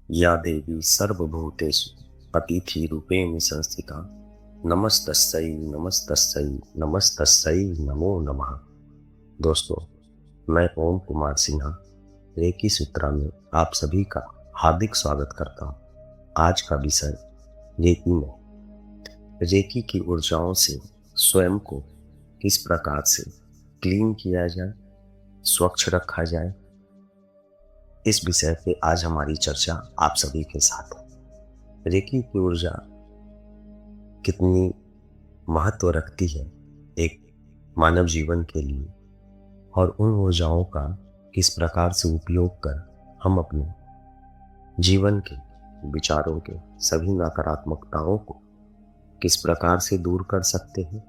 या देवी सर्वभूतेषु अतिथिरूपेण संस्थिता नमस्तस्यै नमस्तस्यै नमस्तस्यै नमो नमः। दोस्तों, मैं ओम कुमार सिन्हा रेकी सूत्रा में आप सभी का हार्दिक स्वागत करता हूँ। आज का विषय रेकी में रेकी की ऊर्जाओं से स्वयं को किस प्रकार से क्लीन किया जाए, स्वच्छ रखा जाए, इस विषय पे आज हमारी चर्चा आप सभी के साथ है। रेकी की ऊर्जा कितनी महत्व रखती है एक मानव जीवन के लिए, और उन ऊर्जाओं का किस प्रकार से उपयोग कर हम अपने जीवन के विचारों के सभी नकारात्मकताओं को किस प्रकार से दूर कर सकते हैं,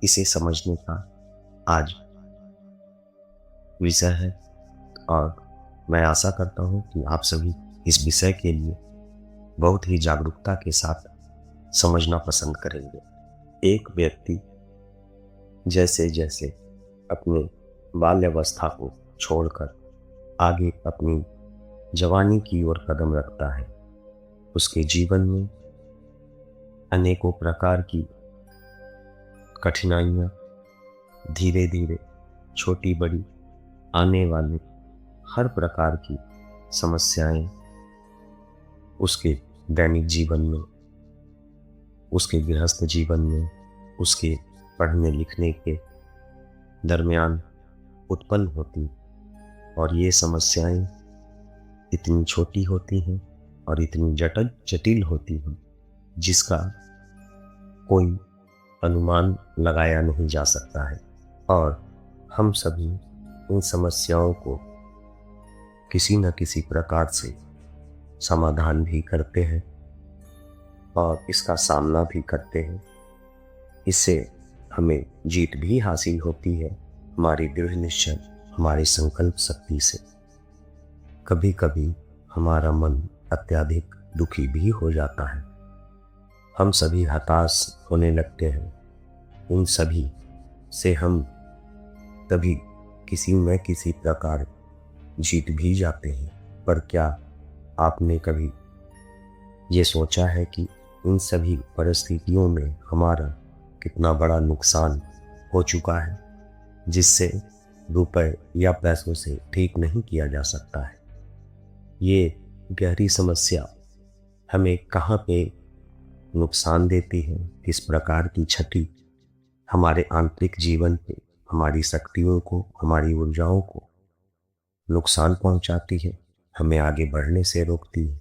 इसे समझने का आज विषय है। और मैं आशा करता हूं कि आप सभी इस विषय के लिए बहुत ही जागरूकता के साथ समझना पसंद करेंगे। एक व्यक्ति जैसे जैसे अपने बाल्यावस्था को छोड़कर आगे अपनी जवानी की ओर कदम रखता है, उसके जीवन में अनेकों प्रकार की कठिनाइयाँ धीरे धीरे छोटी बड़ी आने वाली हर प्रकार की समस्याएं उसके दैनिक जीवन में, उसके गृहस्थ जीवन में, उसके पढ़ने लिखने के दरमियान उत्पन्न होती, और ये समस्याएं इतनी छोटी होती हैं और इतनी जटिल होती हैं जिसका कोई अनुमान लगाया नहीं जा सकता है। और हम सभी इन समस्याओं को किसी न किसी प्रकार से समाधान भी करते हैं और इसका सामना भी करते हैं। इससे हमें जीत भी हासिल होती है हमारी दृढ़ निश्चय, हमारी संकल्प शक्ति से। कभी कभी हमारा मन अत्यधिक दुखी भी हो जाता है, हम सभी हताश होने लगते हैं। उन सभी से हम कभी किसी न किसी प्रकार जीत भी जाते हैं। पर क्या आपने कभी ये सोचा है कि इन सभी परिस्थितियों में हमारा कितना बड़ा नुकसान हो चुका है, जिससे रुपए या पैसों से ठीक नहीं किया जा सकता है। ये गहरी समस्या हमें कहाँ पे नुकसान देती है, किस प्रकार की क्षति हमारे आंतरिक जीवन पे हमारी शक्तियों को, हमारी ऊर्जाओं को नुकसान पहुंचाती है, हमें आगे बढ़ने से रोकती है।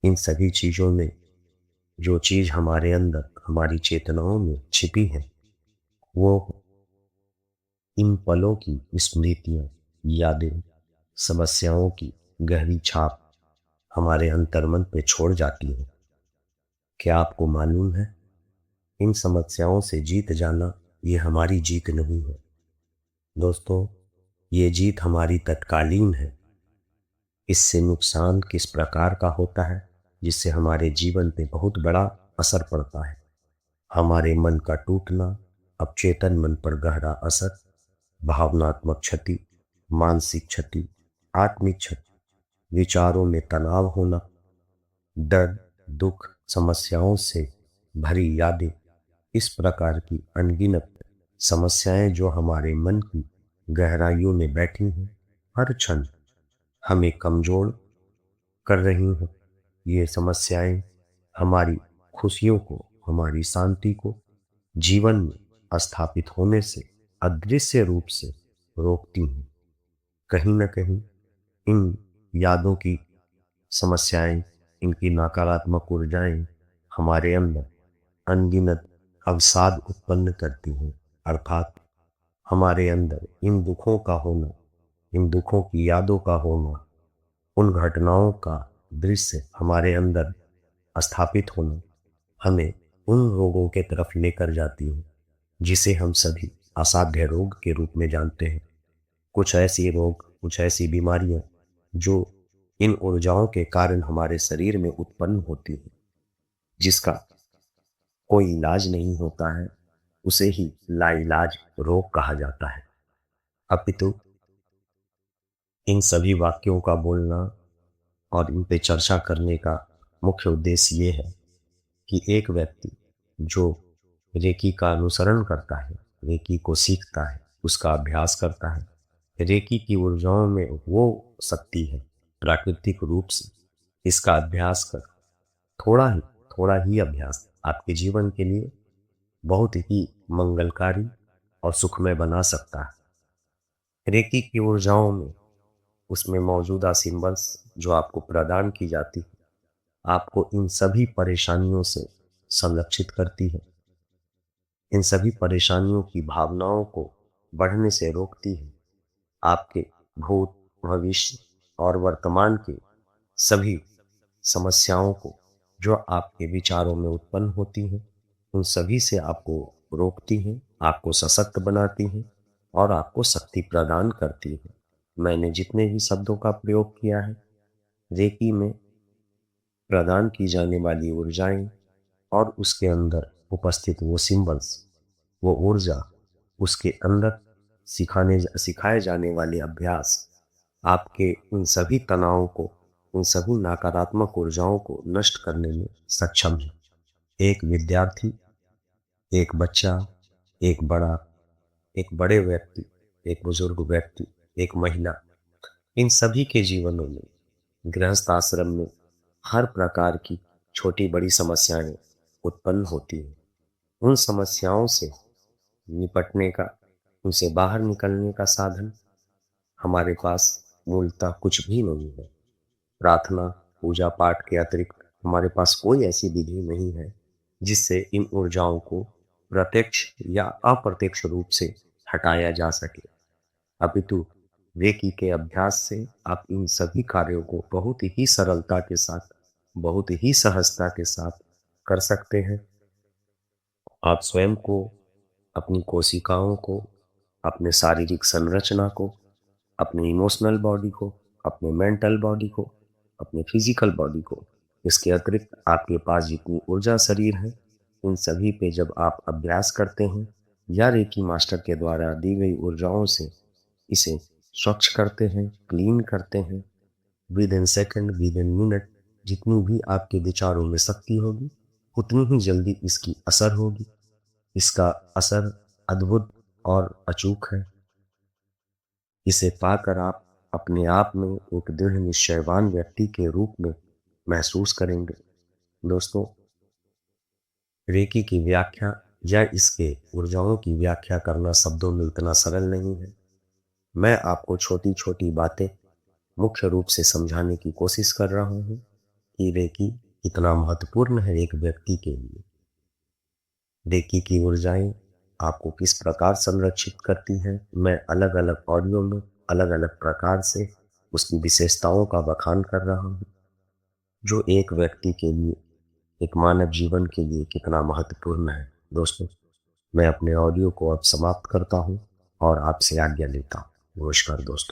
इन सभी चीज़ों में जो चीज़ हमारे अंदर, हमारी चेतनाओं में छिपी है, वो इन पलों की स्मृतियाँ, यादें, समस्याओं की गहरी छाप हमारे अंतर्मन पे छोड़ जाती है। क्या आपको मालूम है, इन समस्याओं से जीत जाना ये हमारी जीत नहीं है दोस्तों, ये जीत हमारी तत्कालीन है। इससे नुकसान किस प्रकार का होता है, जिससे हमारे जीवन पे बहुत बड़ा असर पड़ता है। हमारे मन का टूटना, अवचेतन मन पर गहरा असर, भावनात्मक क्षति, मानसिक क्षति, आत्मिक क्षति, विचारों में तनाव होना, डर, दुख, समस्याओं से भरी यादें, इस प्रकार की अनगिनत समस्याएं जो हमारे मन की गहराइयों में बैठी हैं, हर क्षण हमें कमजोर कर रही हैं। ये समस्याएं हमारी खुशियों को, हमारी शांति को जीवन में स्थापित होने से अदृश्य रूप से रोकती हैं। कहीं न कहीं इन यादों की समस्याएं, इनकी नकारात्मक ऊर्जाएं हमारे अंदर अनगिनत अवसाद उत्पन्न करती हैं। अर्थात हमारे अंदर इन दुखों का होना, इन दुखों की यादों का होना, उन घटनाओं का दृश्य हमारे अंदर स्थापित होना हमें उन रोगों के तरफ लेकर जाती है जिसे हम सभी असाध्य रोग के रूप में जानते हैं। कुछ ऐसी रोग, कुछ ऐसी बीमारियां जो इन ऊर्जाओं के कारण हमारे शरीर में उत्पन्न होती है, जिसका कोई इलाज नहीं होता है, उसे ही लाइलाज रोग कहा जाता है। अपितु इन सभी वाक्यों का बोलना और इन पे चर्चा करने का मुख्य उद्देश्य ये है कि एक व्यक्ति जो रेकी का अनुसरण करता है, रेकी को सीखता है, उसका अभ्यास करता है, रेकी की ऊर्जाओं में वो शक्ति है प्राकृतिक रूप से। इसका अभ्यास कर थोड़ा ही थोड़ा ही अभ्यास आपके जीवन के लिए बहुत ही मंगलकारी और सुखमय बना सकता है। रेकी की ऊर्जाओं में उसमें मौजूदा सिंबल्स जो आपको प्रदान की जाती है, आपको इन सभी परेशानियों से संरक्षित करती है, इन सभी परेशानियों की भावनाओं को बढ़ने से रोकती है। आपके भूत, भविष्य और वर्तमान के सभी समस्याओं को जो आपके विचारों में उत्पन्न होती हैं, उन सभी से आपको रोकती हैं, आपको सशक्त बनाती हैं और आपको शक्ति प्रदान करती है। मैंने जितने भी शब्दों का प्रयोग किया है, रेकी में प्रदान की जाने वाली ऊर्जाएं और उसके अंदर उपस्थित वो सिंबल्स, वो ऊर्जा, उसके अंदर सिखाए जाने वाले अभ्यास आपके उन सभी तनावों को, उन सभी नकारात्मक ऊर्जाओं को नष्ट करने में सक्षम है। एक विद्यार्थी, एक बच्चा, एक बड़ा, एक बड़े व्यक्ति, एक बुजुर्ग व्यक्ति, एक महिला, इन सभी के जीवनों में गृहस्थ आश्रम में हर प्रकार की छोटी बड़ी समस्याएं उत्पन्न होती हैं। उन समस्याओं से निपटने का, उनसे बाहर निकलने का साधन हमारे पास मूलतः कुछ भी नहीं है। प्रार्थना, पूजा पाठ के अतिरिक्त हमारे पास कोई ऐसी विधि नहीं है जिससे इन ऊर्जाओं को प्रत्यक्ष या अप्रत्यक्ष रूप से हटाया जा सके। अपितु रेकी के अभ्यास से आप इन सभी कार्यों को बहुत ही सरलता के साथ, बहुत ही सहजता के साथ कर सकते हैं। आप स्वयं को, अपनी कोशिकाओं को, अपने शारीरिक संरचना को, अपने इमोशनल बॉडी को, अपने मेंटल बॉडी को, अपने फिजिकल बॉडी को, इसके अतिरिक्त आपके पास जितनी ऊर्जा शरीर है, इन सभी पे जब आप अभ्यास करते हैं या रेकी मास्टर के द्वारा दी गई ऊर्जाओं से इसे स्वच्छ करते हैं, क्लीन करते हैं, with in second, with in minute, जितनी भी आपके विचारों में शक्ति होगी उतनी ही जल्दी इसकी असर होगी। इसका असर अद्भुत और अचूक है। इसे पाकर आप अपने आप में एक दृढ़ निश्चयवान व्यक्ति के रूप में महसूस करेंगे। दोस्तों, रेकी की व्याख्या या इसके ऊर्जाओं की व्याख्या करना शब्दों में इतना सरल नहीं है। मैं आपको छोटी छोटी बातें मुख्य रूप से समझाने की कोशिश कर रहा हूँ कि रेकी कितना महत्वपूर्ण है एक व्यक्ति के लिए। रेकी की ऊर्जाएं आपको किस प्रकार संरक्षित करती हैं, मैं अलग अलग ऑडियो में अलग अलग प्रकार से उसकी विशेषताओं का बखान कर रहा हूँ, जो एक व्यक्ति के लिए, एक मानव जीवन के लिए कितना महत्वपूर्ण है। दोस्तों, मैं अपने ऑडियो को अब समाप्त करता हूँ और आपसे आज्ञा लेता हूँ। नमस्कार दोस्तों।